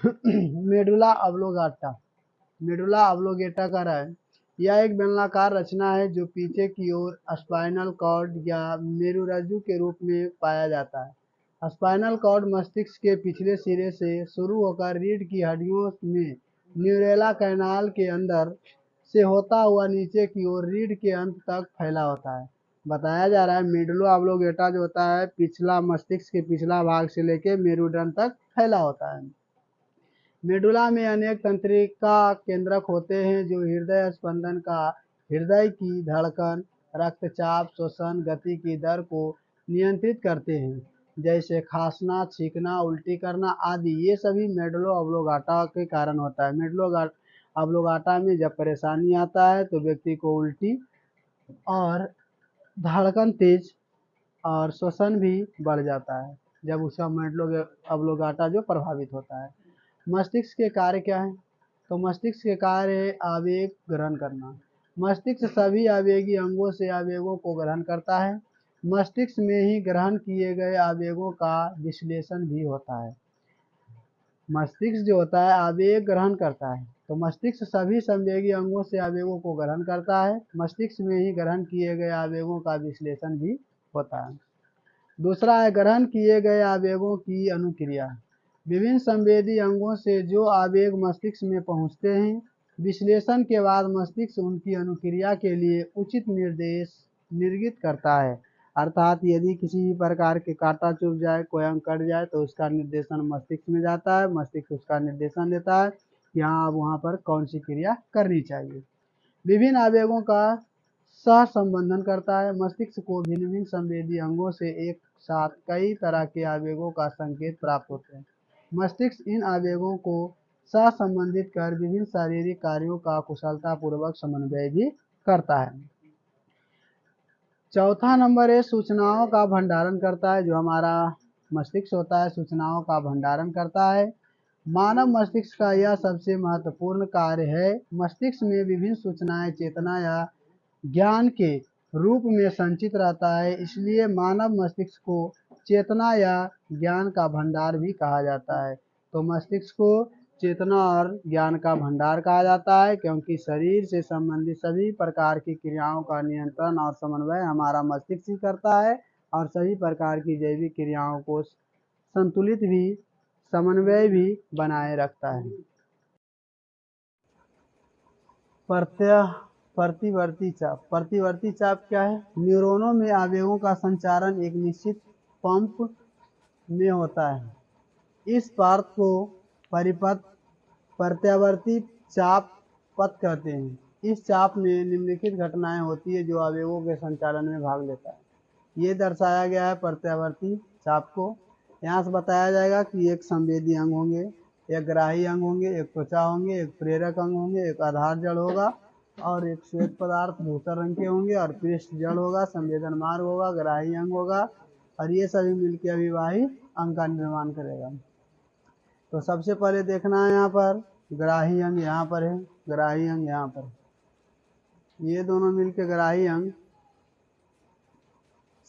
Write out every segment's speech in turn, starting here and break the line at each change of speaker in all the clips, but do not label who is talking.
Medulla ऑब्लोगाटा। Medulla ऑब्लोगेटा का है, यह एक बेलनाकार रचना है जो पीछे की ओर स्पाइनल कॉर्ड या मेरुरज्जु के रूप में पाया जाता है। स्पाइनल कॉर्ड मस्तिष्क के पिछले सिरे से शुरू होकर रीढ़ की हड्डियों में न्यूरेला कैनाल के अंदर से होता हुआ नीचे की ओर रीढ़ के अंत तक फैला होता है। बताया जा रहा है मेडुला ऑब्लोगेटा जो होता है पिछला मस्तिष्क के पिछला भाग से लेकर मेरुदंड तक फैला होता है। मेडुला में अनेक तंत्रिका केंद्रक होते हैं जो हृदय स्पंदन का, हृदय की धड़कन, रक्तचाप, श्वसन गति की दर को नियंत्रित करते हैं, जैसे खांसना, छींकना, उल्टी करना आदि। ये सभी मेडुला ऑब्लोगाटा के कारण होता है। मेडुला ऑब्लोगाटा में जब परेशानी आता है तो व्यक्ति को उल्टी और धड़कन तेज और श्वसन भी बढ़ जाता है, जब उसका मेडुला ऑब्लोगाटा जो प्रभावित होता है। मस्तिष्क के कार्य क्या हैं? तो मस्तिष्क के कार्य है आवेग ग्रहण करना। मस्तिष्क सभी आवेगी अंगों से आवेगों को ग्रहण करता है। मस्तिष्क में ही ग्रहण किए गए आवेगों का विश्लेषण भी होता है। मस्तिष्क जो होता है आवेग ग्रहण करता है, तो मस्तिष्क सभी संवेगी अंगों से आवेगों को ग्रहण करता है। मस्तिष्क में ही ग्रहण किए गए आवेगों का विश्लेषण भी होता है। दूसरा है ग्रहण किए गए आवेगों की अनुक्रिया। विभिन्न संवेदी अंगों से जो आवेग मस्तिष्क में पहुंचते हैं, विश्लेषण के बाद मस्तिष्क उनकी अनुक्रिया के लिए उचित निर्देश निर्गत करता है। अर्थात यदि किसी भी प्रकार के कांटा चुभ जाए, कोई अंग कट जाए तो उसका निर्देशन मस्तिष्क में जाता है। मस्तिष्क उसका निर्देशन देता है कि हाँ अब वहाँ पर कौन सी क्रिया करनी चाहिए। विभिन्न आवेगों का सह संबंधन करता है। मस्तिष्क को भिन्न भिन्न संवेदी अंगों से एक साथ कई तरह के आवेगों का संकेत प्राप्त होते हैं। मस्तिष्क इन आवेगों को सह संबंधित कर विभिन्न शारीरिक कार्यों का कुशलतापूर्वक समन्वय भी करता है। चौथा नंबर है सूचनाओं का भंडारण करता है। जो हमारा मस्तिष्क होता है सूचनाओं का भंडारण करता है। मानव मस्तिष्क का यह सबसे महत्वपूर्ण कार्य है। मस्तिष्क में विभिन्न सूचनाएं चेतना या ज्ञान के रूप में संचित रहता है, इसलिए मानव मस्तिष्क को चेतना या ज्ञान का भंडार भी कहा जाता है। तो मस्तिष्क को चेतना और ज्ञान का भंडार कहा जाता है क्योंकि शरीर से संबंधित सभी प्रकार की क्रियाओं का नियंत्रण और समन्वय हमारा मस्तिष्क ही करता है और सभी प्रकार की जैविक क्रियाओं को संतुलित भी, समन्वय भी बनाए रखता है। प्रतिवर्ती चाप। प्रतिवर्ती चाप क्या है? न्यूरॉनों में आवेगों का संचारण एक निश्चित पंप में होता है। इस पार्ट को परिपथ प्रत्यावर्ती चाप पथ कहते हैं। इस चाप में निम्नलिखित घटनाएं होती है जो आवेगों के संचालन में भाग लेता है। ये दर्शाया गया है प्रत्यावर्ती चाप को। यहाँ से बताया जाएगा कि एक संवेदी अंग होंगे, एक ग्राही अंग होंगे, एक त्वचा होंगे, एक प्रेरक अंग होंगे, एक आधार जड़ होगा और एक श्वेत पदार्थ धूसर रंग के होंगे और पृष्ठ जड़ होगा, संवेदन मार्ग होगा, ग्राही अंग होगा और ये सभी मिलकर अविवाही अंग का निर्माण करेगा। तो सबसे पहले देखना है यहाँ पर ग्राही अंग यहाँ पर है, ग्राही अंग यहाँ पर, ये दोनों मिलकर ग्राही अंग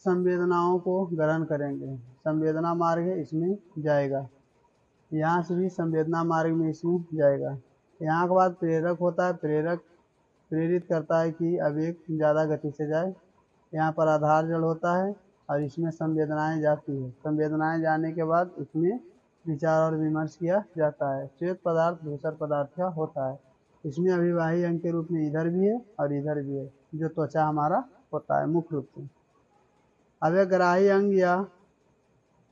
संवेदनाओं को ग्रहण करेंगे। संवेदना मार्ग है इसमें जाएगा, यहाँ से भी संवेदना मार्ग में इसमें जाएगा। यहाँ के बाद प्रेरक होता है, प्रेरक प्रेरित करता है कि आवेग ज़्यादा गति से जाए। यहाँ पर आधार जड़ होता है और इसमें संवेदनाएं जाती है। संवेदनाएं जाने के बाद इसमें विचार और विमर्श किया जाता है। श्वेत पदार्थ धूसर पदार्थ का होता है। इसमें अविवाही अंग के रूप में इधर भी है और इधर भी है, जो त्वचा हमारा होता है मुख्य रूप से। अब ग्राही अंग या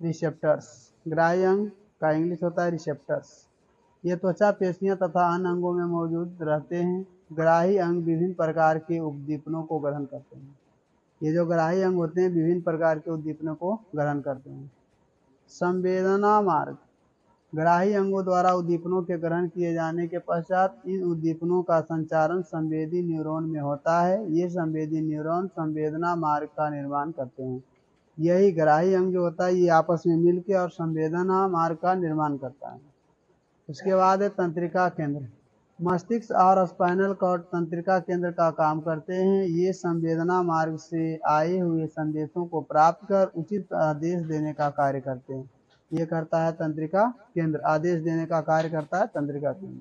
रिसेप्टर्स। ग्राही अंग का इंग्लिश होता है रिसेप्टर्स। ये त्वचा, पेशियां तथा अन्य अंगों में मौजूद रहते हैं। ग्राही अंग विभिन्न प्रकार के उद्दीपनों को ग्रहण करते हैं। ये जो ग्राही अंग होते हैं विभिन्न प्रकार के उद्दीपनों को ग्रहण करते हैं। संवेदना मार्ग। ग्राही अंगों द्वारा उद्दीपनों के ग्रहण किए जाने के पश्चात इन उद्दीपनों का संचारण संवेदी न्यूरॉन में होता है। ये संवेदी न्यूरॉन संवेदना मार्ग का निर्माण करते हैं। यही ग्राही अंग जो होता है ये आपस में मिलकर और संवेदना मार्ग का निर्माण करता है। उसके बाद है तंत्रिका केंद्र। मस्तिष्क और स्पाइनल कॉर्ड तंत्रिका केंद्र का काम करते हैं। ये संवेदना मार्ग से आए हुए संदेशों को प्राप्त कर उचित आदेश देने का कार्य करते हैं। ये करता है तंत्रिका केंद्र, आदेश देने का कार्य करता है तंत्रिका केंद्र।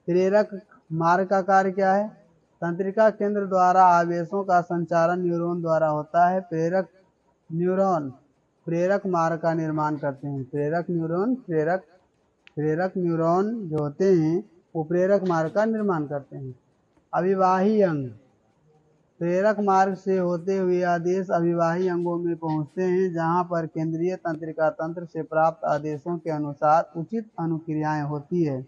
प्रेरक मार्ग का कार्य क्या है? तंत्रिका केंद्र द्वारा आवेशों का संचारण न्यूरॉन द्वारा होता है। प्रेरक न्यूरॉन प्रेरक मार्ग का निर्माण करते हैं। प्रेरक न्यूरॉन जो होते हैं वो प्रेरक मार्ग का निर्माण करते हैं। अविवाही अंग प्रेरक मार्ग से होते हुए आदेश अविवाही अंगों में पहुंचते हैं, जहां पर केंद्रीय तंत्रिका तंत्र से प्राप्त आदेशों के अनुसार उचित अनुक्रियाएं होती है।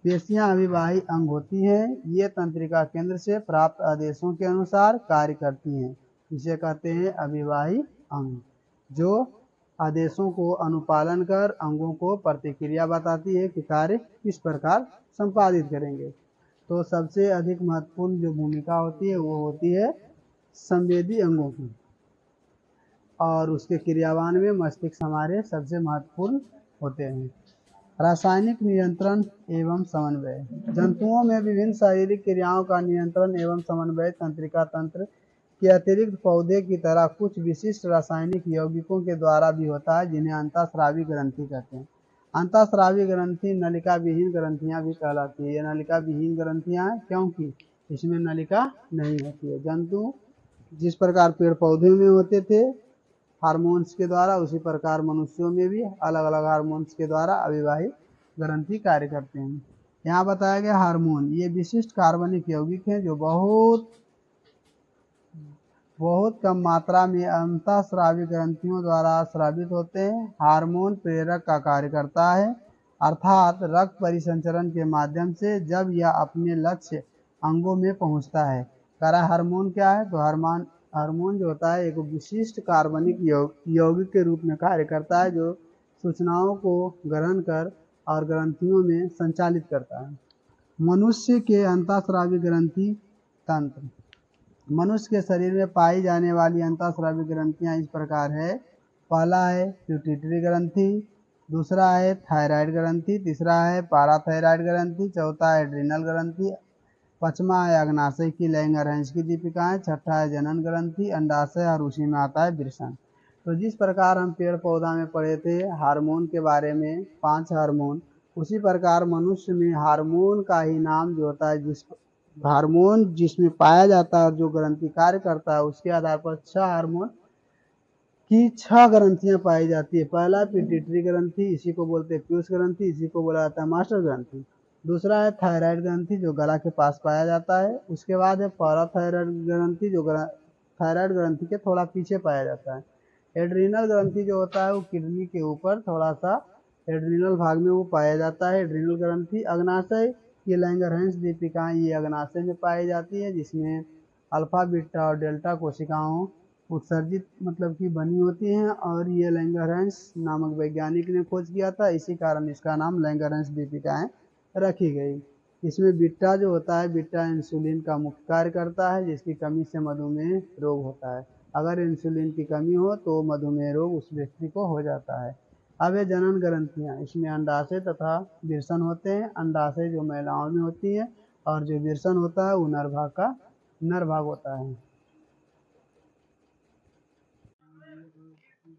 पेशियां अविवाही अंग होती हैं। ये तंत्रिका केंद्र से प्राप्त आदेशों के अनुसार कार्य करती हैं। इसे कहते हैं अविवाही अंग, जो आदेशों को अनुपालन कर अंगों को प्रतिक्रिया बताती है कि कार्य किस प्रकार संपादित करेंगे। तो सबसे अधिक महत्वपूर्ण जो भूमिका होती है वो होती है संवेदी अंगों की, और उसके क्रियावान में मस्तिष्क हमारे सबसे महत्वपूर्ण होते हैं। रासायनिक नियंत्रण एवं समन्वय जंतुओं में विभिन्न शारीरिक क्रियाओं का नियंत्रण एवं समन्वय तंत्रिका तंत्र के अतिरिक्त पौधे की तरह कुछ विशिष्ट रासायनिक यौगिकों के द्वारा भी होता है, जिन्हें अंतःस्रावी ग्रंथि कहते हैं। अंतःस्रावी ग्रंथि नलिका विहीन ग्रंथियां भी कहलाती है। ये नलिका विहीन ग्रंथियां हैं क्योंकि इसमें नलिका नहीं होती है। जंतु जिस प्रकार पेड़ पौधे में होते थे हार्मोन्स के द्वारा, उसी प्रकार मनुष्यों में भी अलग अलग हार्मोन्स के द्वारा अविवाही ग्रंथि कार्य करते हैं। यहाँ बताया गया हार्मोन ये विशिष्ट कार्बनिक यौगिक हैं जो बहुत कम मात्रा में अंतःस्रावी ग्रंथियों द्वारा स्रावित होते हैं। हार्मोन प्रेरक का कार्य करता है, अर्थात रक्त परिसंचरण के माध्यम से जब यह अपने लक्ष्य अंगों में पहुंचता है। करा हार्मोन क्या है? तो हार्मोन जो होता है एक विशिष्ट कार्बनिक यौगिक के रूप में कार्य करता है, जो सूचनाओं को ग्रहण कर और ग्रंथियों में संचालित करता है। मनुष्य के अंतःस्रावी ग्रंथि तंत्र मनुष्य के शरीर में पाई जाने वाली अंतःस्रावी ग्रंथियां इस प्रकार है। पहला है प्यूटिटरी ग्रंथि, दूसरा है थायराइड ग्रंथि, तीसरा है पाराथायराइड ग्रंथि, चौथा है एड्रिनल ग्रंथि, पांचवा है अग्नाशय की लैंगरहंस की दीपिकाएं, छठा है जनन ग्रंथि, अंडाशय और उसी में आता है वृषण। तो जिस प्रकार हम पेड़ पौधा में पढ़े थे हार्मोन के बारे में 5 हार्मोन, उसी प्रकार मनुष्य में हार्मोन का ही नाम जो होता है हार्मोन जिसमें पाया जाता है और जो ग्रंथि कार्य करता है उसके आधार पर 6 हार्मोन की 6 ग्रंथियां पाई जाती है। पहला पिट्यूटरी ग्रंथि, इसी को बोलते हैं पीयूष ग्रंथि, इसी को बोला जाता है मास्टर ग्रंथि। दूसरा है थायराइड ग्रंथि जो गला के पास पाया जाता है। उसके बाद है पैराथायराइड ग्रंथि जो थायराइड ग्रंथि के थोड़ा पीछे पाया जाता है। एड्रिनल ग्रंथि जो होता है वो किडनी के ऊपर थोड़ा सा एड्रिनल भाग में वो पाया जाता है एड्रिनल ग्रंथि। अग्नाशय ये लैंगरहंस दीपिकाएं ये अग्नाशय में पाई जाती है, जिसमें अल्फा बीटा और डेल्टा कोशिकाओं उत्सर्जित मतलब की बनी होती हैं, और ये लैंगरहंस नामक वैज्ञानिक ने खोज किया था, इसी कारण इसका नाम लैंगरहंस दीपिकाएं रखी गई। इसमें बीटा जो होता है बीटा इंसुलिन का मुख्य कार्य करता है, जिसकी कमी से मधुमेह रोग होता है। अगर इंसुलिन की कमी हो तो मधुमेह रोग उस व्यक्ति को हो जाता है। अब है जनन ग्रंथियां, इसमें अंडाशय तथा वृषण होते हैं। अंडाशय जो महिलाओं में होती है और जो वृषण होता है वो नर भाग होता है।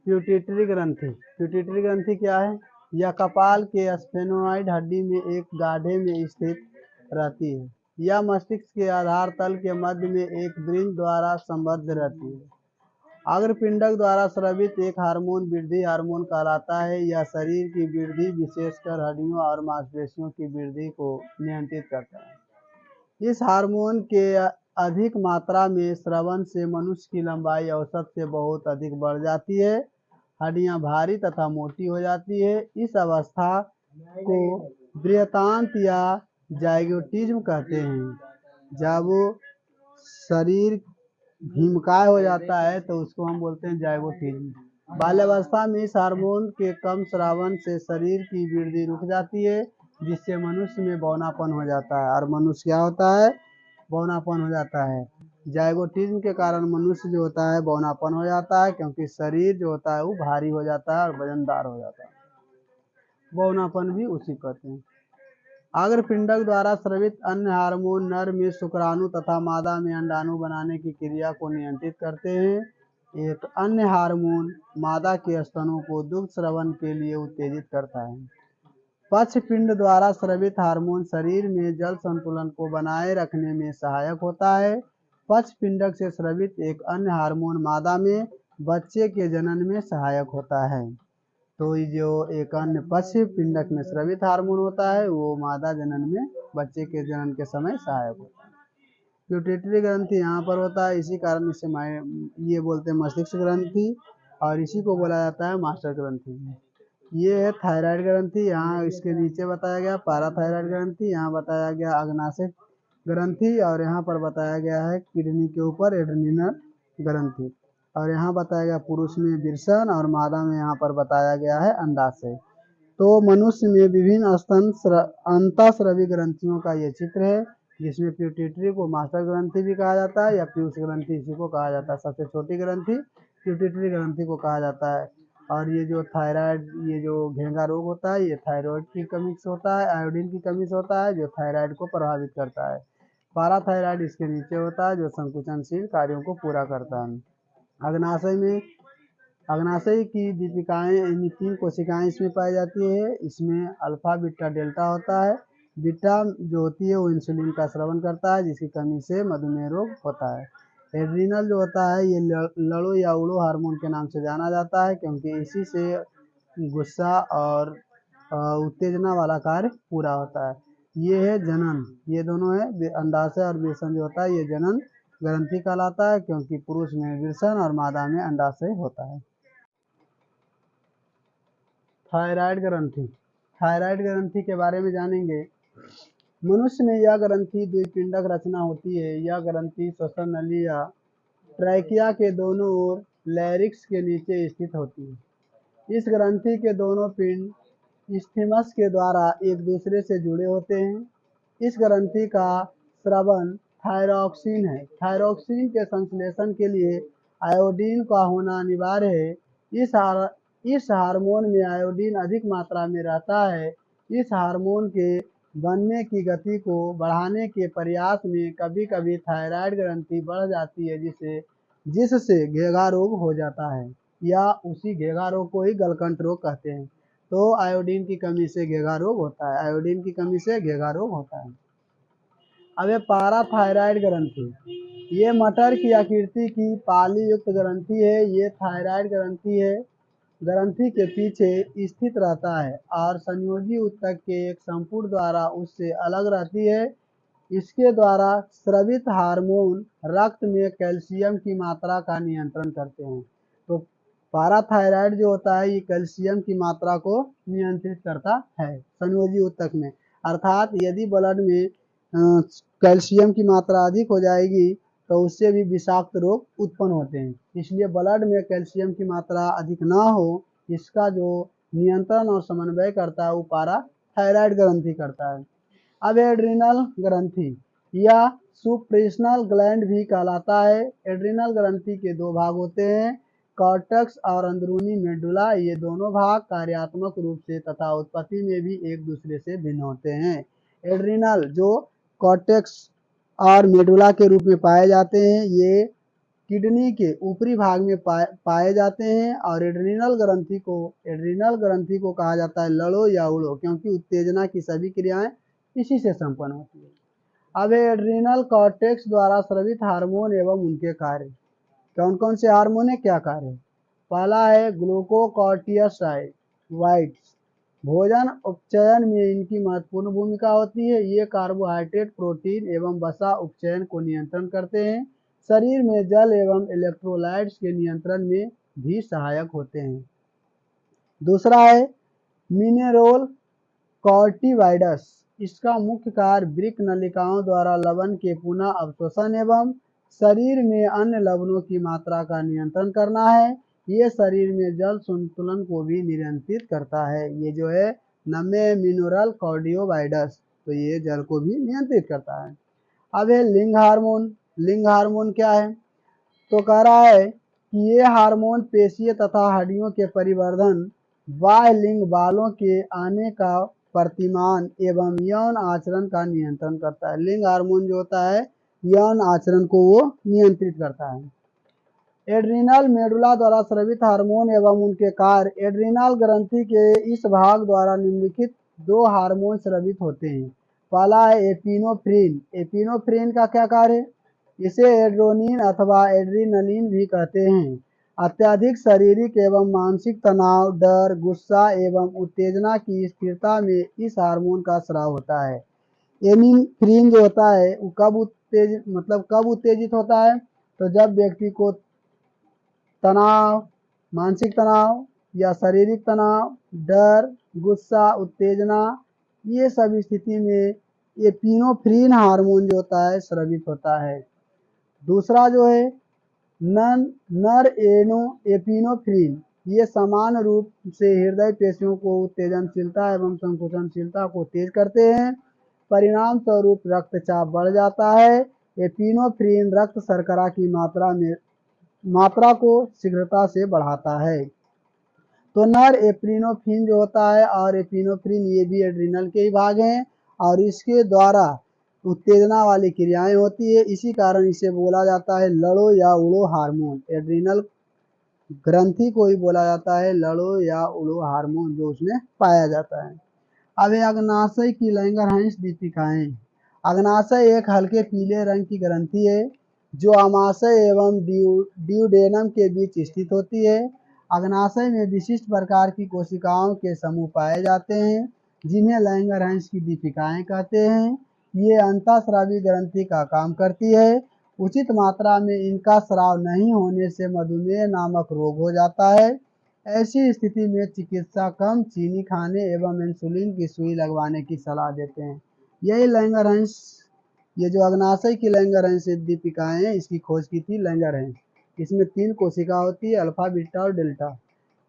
प्यूटिटरी ग्रंथि क्या है? यह कपाल के स्फेनोइड हड्डी में एक गाढ़े में स्थित रहती है। यह मस्तिष्क के आधार तल के मध्य में एक ब्रिज द्वारा संबद्ध रहती है। अग्रपिंडक द्वारा स्रावित एक हार्मोन वृद्धि हार्मोन कहलाता है। यह शरीर की वृद्धि विशेषकर हड्डियों और मांसपेशियों की वृद्धि को नियंत्रित करता है। इस हार्मोन के अधिक मात्रा में स्रवण से मनुष्य की लंबाई औसत से बहुत अधिक बढ़ जाती है, हड्डियां भारी तथा मोटी हो जाती है। इस अवस्था को बृहतांत या जाइगोटिज्म कहते हैं। जब शरीर भीमकाय हो जाता है तो उसको हम बोलते हैं जाइगोटिज्म। बाल्यावस्था में इस हार्मोन के कम स्रावन से शरीर की वृद्धि रुक जाती है, जिससे मनुष्य में बौनापन हो जाता है। और मनुष्य क्या होता है? बौनापन हो जाता है। जाइगोटिज्म के कारण मनुष्य जो होता है बौनापन हो जाता है, क्योंकि शरीर जो होता है वो भारी हो जाता है और वजनदार हो जाता है। बौनापन भी उसी कहते हैं। अग्रपिंडक द्वारा स्रावित अन्य हार्मोन नर में शुक्राणु तथा मादा में अंडाणु बनाने की क्रिया को नियंत्रित करते हैं। एक अन्य हार्मोन मादा के स्तनों को दुग्ध स्रवण के लिए उत्तेजित करता है। पक्षपिंड द्वारा स्रवित हार्मोन शरीर में जल संतुलन को बनाए रखने में सहायक होता है। पक्षपिंडक से स्रवित एक अन्य हार्मोन मादा में बच्चे के जनन में सहायक होता है। तो जो एक अन्य पक्षपिंडक में स्रवित हार्मोन होता है वो मादा जनन में बच्चे के जनन के समय सहायक होता है। प्यूटेटरी ग्रंथि यहाँ पर होता है, इसी कारण इसे ये बोलते हैं मस्तिष्क ग्रंथि, और इसी को बोला जाता है मास्टर ग्रंथि। ये है थायराइड ग्रंथि, यहाँ इसके नीचे बताया गया पैराथायराइड ग्रंथि, यहाँ बताया गया अग्नाशय ग्रंथि, और यहाँ पर बताया गया है किडनी के ऊपर एड्रेनल ग्रंथि, और यहाँ बताया गया पुरुष में वृषण और मादा में यहाँ पर बताया गया है अंडाशय। तो मनुष्य में विभिन्न स्तन अंतःस्रवी ग्रंथियों का ये चित्र है, जिसमें प्यूटेटरी को मास्टर ग्रंथि भी कहा जाता है या पीयूष ग्रंथि इसी को कहा जाता है। सबसे छोटी ग्रंथि प्यूटेटरी ग्रंथि को कहा जाता है। और ये जो थायराइड, ये जो घेंगा रोग होता है, ये थायराइड की कमी से होता है, आयोडीन की कमी से होता है, जो थायराइड को प्रभावित करता है। पाराथायराइड इसके नीचे होता है, जो संकुचनशील कार्यों को पूरा करता है। अग्नाशय में अग्नाशय की दीपिकाएं यानी 3 कोशिकाएं इसमें पाई जाती है। इसमें अल्फा बीटा डेल्टा होता है। बीटा जो होती है वो इंसुलिन का स्रवण करता है, जिसकी कमी से मधुमेह रोग होता है। एड्रीनल जो होता है ये लड़ो या उड़ो हार्मोन के नाम से जाना जाता है, क्योंकि इसी से गुस्सा और उत्तेजना वाला कार्य पूरा होता है। ये है जनन, ये दोनों है अंडाशय और वृषण जो होता है ये जनन ग्रंथि कहलाता है, क्योंकि पुरुष में वृषण और मादा में अंडाशय होता है। थायराइड ग्रंथि, थायराइड ग्रंथि के बारे में जानेंगे। मनुष्य में यह ग्रंथि द्विपिंडक रचना होती है। यह ग्रंथि श्वसन नली या ट्रैकिया के दोनों ओर लैरिक्स के नीचे स्थित होती है। इस ग्रंथि के दोनों पिंड इस्थीमस के द्वारा एक दूसरे से जुड़े होते हैं। इस ग्रंथि का स्रवन थायरॉक्सिन है। थायरॉक्सिन के संश्लेषण के लिए आयोडीन का होना अनिवार्य है। इस हार्मोन में आयोडीन अधिक मात्रा में रहता है। इस हार्मोन के बनने की गति को बढ़ाने के प्रयास में कभी कभी थायराइड ग्रंथि बढ़ जाती है, जिससे घेंघा रोग हो जाता है, या उसी घेंघा रोग को ही गलकंठ रोग कहते हैं। तो आयोडीन की कमी से घेंघा रोग होता है, आयोडीन की कमी से घेंघा रोग होता है। अब ये पाराथायराइड ग्रंथि, ये मटर की आकृति की पाली युक्त ग्रंथि है। ये थायराइड ग्रंथि है, ग्रंथि के पीछे स्थित रहता है और संयोजी ऊतक के एक संपूर्ण द्वारा उससे अलग रहती है। इसके द्वारा स्रवित हार्मोन रक्त में कैल्शियम की मात्रा का नियंत्रण करते हैं। तो पाराथायराइड जो होता है ये कैल्शियम की मात्रा को नियंत्रित करता है संयोजी ऊतक में, अर्थात यदि ब्लड में कैल्शियम की मात्रा अधिक हो जाएगी तो उससे भी विषाक्त रोग उत्पन्न होते हैं। इसलिए ब्लड में कैल्शियम की मात्रा अधिक ना हो, इसका जो नियंत्रण और समन्वय करता है वो पाराथायराइड ग्रंथि करता है। अब एड्रिनल ग्रंथि या सुप्रेशनल ग्लैंड भी कहलाता है। एड्रिनल ग्रंथि के 2 भाग होते हैं, कॉर्टेक्स और अंदरूनी मेडुला। ये दोनों भाग कार्यात्मक रूप से तथा उत्पत्ति में भी एक दूसरे से भिन्न होते हैं। एड्रिनल जो कॉर्टेक्स और मेडुला के रूप में पाए जाते हैं, ये किडनी के ऊपरी भाग में पाए जाते हैं। और एड्रिनल ग्रंथि को कहा जाता है लड़ो या उड़ो, क्योंकि उत्तेजना की सभी क्रियाएं इसी से संपन्न होती है। अब एड्रिनल कॉर्टेक्स द्वारा स्रवित हार्मोन एवं उनके कार्य। कौन कौन से हार्मोन है, क्या कार्य? पहला है ग्लूकोकॉर्टिकोस्टेरॉइड्स, भोजन उपचयन में इनकी महत्वपूर्ण भूमिका होती है। ये कार्बोहाइड्रेट, प्रोटीन एवं वसा उपचयन को नियंत्रण करते हैं। शरीर में जल एवं इलेक्ट्रोलाइट्स के नियंत्रण में भी सहायक होते हैं। दूसरा है मिनरल कॉर्टिवाइड्स, इसका मुख्य कार्य वृक्क नलिकाओं द्वारा लवण के पुनः अवशोषण एवं शरीर में अन्य लवणों की मात्रा का नियंत्रण करना है। ये शरीर में जल संतुलन को भी नियंत्रित करता है। ये जो है नमे मिनरल कॉर्टिवाइड्स, तो ये जल को भी नियंत्रित करता है। अब है लिंग हार्मोन। लिंग हार्मोन क्या है? तो कह रहा है कि ये हार्मोन पेशीय तथा हड्डियों के परिवर्धन, बाह्य लिंग बालों के आने का प्रतिमान एवं यौन आचरण का नियंत्रण करता है। लिंग हार्मोन जो होता है यौन आचरण को वो नियंत्रित करता है। एड्रीनल मेडुला द्वारा स्रावित हार्मोन एवं उनके कार्य। एड्रीनल ग्रंथि के इस भाग द्वारा निम्नलिखित दो हार्मोन स्रावित होते हैं। पहला है एपिनेफ्रिन। एपिनेफ्रिन का क्या कार्य है? इसे एड्रेनालिन अथवा एड्रीनलिन भी कहते हैं। अत्यधिक शारीरिक एवं मानसिक तनाव, डर, गुस्सा एवं उत्तेजना की स्थिरता में इस हार्मोन का स्राव होता है। एपिनेफ्रिन जो होता है वो कब उत्तेजित होता है? तो जब व्यक्ति को तनाव, मानसिक तनाव या शारीरिक तनाव, डर, गुस्सा, उत्तेजना, ये सब स्थिति में एपिनेफ्रिन हार्मोन जो होता है स्रावित होता है। दूसरा जो है नर एपिनेफ्रिन, ये समान रूप से हृदय पेशियों को उत्तेजनशीलता एवं संकुचनशीलता को तेज करते हैं। परिणाम स्वरूप रक्तचाप बढ़ जाता है। एपिनेफ्रिन रक्त शर्करा की मात्रा को शीघ्रता से बढ़ाता है। तो नर एपिनेफ्रिन जो होता है और एपिनेफ्रिन ये भी एड्रीनल के ही भाग हैं और इसके द्वारा उत्तेजना वाली क्रियाएं होती है। इसी कारण इसे बोला जाता है लड़ो या उड़ो हार्मोन। एड्रीनल ग्रंथि को ही बोला जाता है लड़ो या उड़ो हार्मोन, जो उसमें पाया जाता है। अब अग्नाशय की लैंगरहैंस दीपिकाएं। अग्नाशय एक हल्के पीले रंग की ग्रंथि है जो अमाशय एवं ड्यूडेनम के बीच स्थित होती है। अग्नाशय में विशिष्ट प्रकार की कोशिकाओं के समूह पाए जाते हैं जिन्हें लैंगरहैंस की दीपिकाएं कहते हैं। ये अंतःस्रावी ग्रंथि का काम करती है। उचित मात्रा में इनका स्राव नहीं होने से मधुमेह नामक रोग हो जाता है। ऐसी स्थिति में चिकित्सा कम चीनी खाने एवं इंसुलिन की सुई लगवाने की सलाह देते हैं। यही लैंगरहैंस, ये जो अग्नाशय की लैंगरहैंस दीपिकाएं हैं, इसकी खोज की थी लैंगरहैंस। इसमें 3 कोशिका होती है, अल्फा, बीटा और डेल्टा।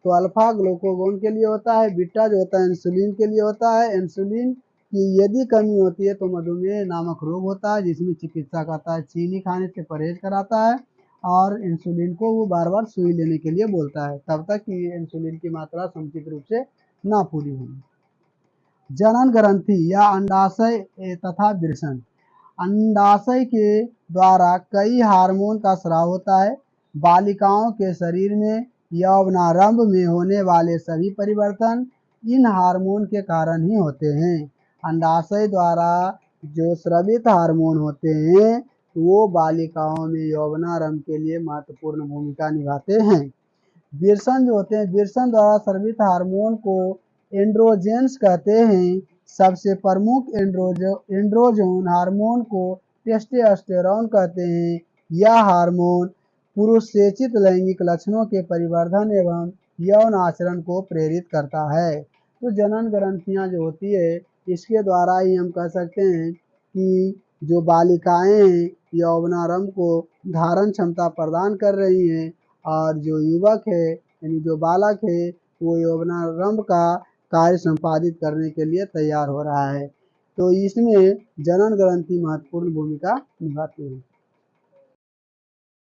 तो अल्फा ग्लूकागोन के लिए होता है, बीटा जो होता है इंसुलिन के लिए होता है। इंसुलिन की यदि कमी होती है तो मधुमेह नामक रोग होता है जिसमें चिकित्सा करता है चीनी खाने से परहेज कराता है और इंसुलिन को वो बार बार सुई लेने के लिए बोलता है तब तक कि इंसुलिन की मात्रा समुचित रूप से ना पूरी हो। जनन ग्रंथि या अंडाशय तथा वृषण। अंडाशय के द्वारा कई हार्मोन का स्राव होता है। बालिकाओं के शरीर में यौवनारंभ में होने वाले सभी परिवर्तन इन हार्मोन के कारण ही होते हैं। अंडाशय द्वारा जो स्रावित हार्मोन होते हैं वो बालिकाओं में यौवनारंभ के लिए महत्वपूर्ण भूमिका निभाते हैं। वृषण जो होते हैं, वृषण द्वारा स्रावित हार्मोन को एंड्रोजेंस कहते हैं। सबसे प्रमुख एंड्रोजन हार्मोन को टेस्टोस्टेरोन कहते हैं। यह हार्मोन पुरुषेचित लैंगिक लक्षणों के परिवर्धन एवं यौन आचरण को प्रेरित करता है। तो जनन ग्रंथियां जो होती है इसके द्वारा ही हम कह सकते हैं कि जो बालिकाएं हैं यौवनारंभ को धारण क्षमता प्रदान कर रही हैं और जो युवक है यानी जो बालक है वो यौवनारंभ का कार्य संपादित करने के लिए तैयार हो रहा है। तो इसमें जनन ग्रंथि महत्वपूर्ण भूमिका निभाती है।